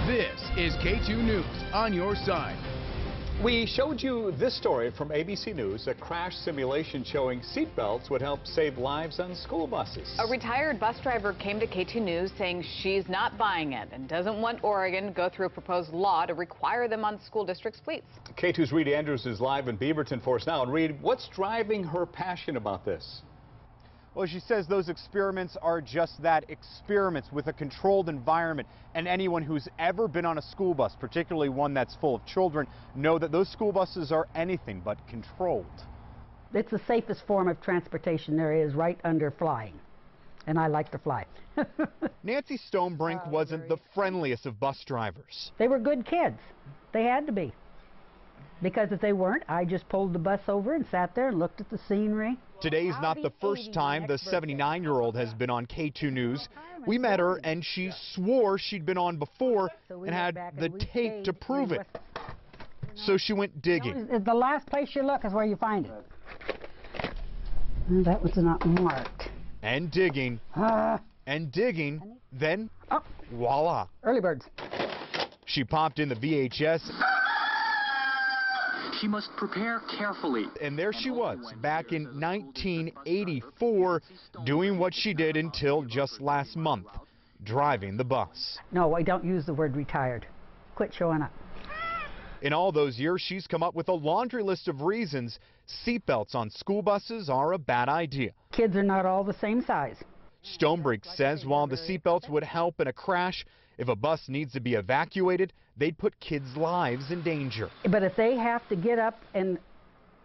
This is K2 News on your side. We showed you this story from ABC News, a crash simulation showing seatbelts would help save lives on school buses. A retired bus driver came to K2 News saying she's not buying it and doesn't want Oregon to go through a proposed law to require them on school districts' fleets. K2's Reed Andrews is live in Beaverton for us now. And Reed, what's driving her passion about this? Well, she says those experiments are just that, experiments with a controlled environment. And anyone who's ever been on a school bus, particularly one that's full of children, know that those school buses are anything but controlled. It's the safest form of transportation there is, right under flying. And I like to fly. Nancy Stonebrink wasn't the friendliest of bus drivers. They were good kids. They had to be. Because if they weren't, I just pulled the bus over and sat there and looked at the scenery. Today's not the first time the 79-year-old has been on K2 News. We met her and she swore she'd been on before and had the tape to prove it. So she went digging. The last place you look is where you find it. That was not marked. And digging. And digging. Then, voila. Early birds. She popped in the VHS. She must prepare carefully. And there she was, back in 1984, doing what she did until just last month, driving the bus. No, I don't use the word retired. Quit showing up. In all those years, she's come up with a laundry list of reasons seatbelts on school buses are a bad idea. Kids are not all the same size. Stonebrink says while the seatbelts would help in a crash, if a bus needs to be evacuated, they'd put kids' lives in danger. But if they have to get up and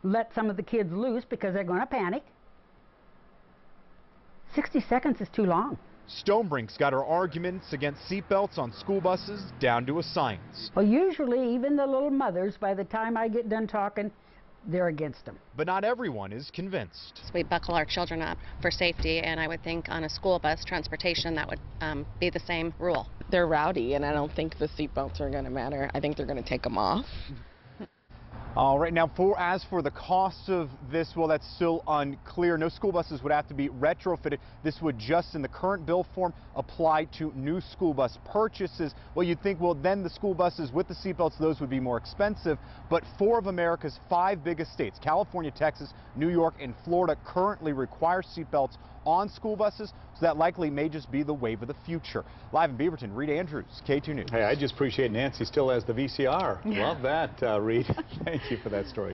let some of the kids loose because they're going to panic, 60 seconds is too long. Stonebrink's got her arguments against seatbelts on school buses down to a science. Well, usually even the little mothers, by the time I get done talking, they're against them. But not everyone is convinced. We buckle our children up for safety, and I would think on a school bus transportation that would be the same rule. They're rowdy, and I don't think the seatbelts are going to matter. I think they're going to take them off. All right, now as for the cost of this, well, that's still unclear. No school buses would have to be retrofitted. This would just, in the current bill form, apply to new school bus purchases. Well, you'd think, well, then the school buses with the seatbelts, those would be more expensive. But 4 of America's 5 biggest states, California, Texas, New York, and Florida, currently require seatbelts on school buses, so that likely may just be the wave of the future. Live in Beaverton, Reed Andrews, K2 News. Hey, I just appreciate Nancy still has the VCR. Love that, Reed. Thank you for that story.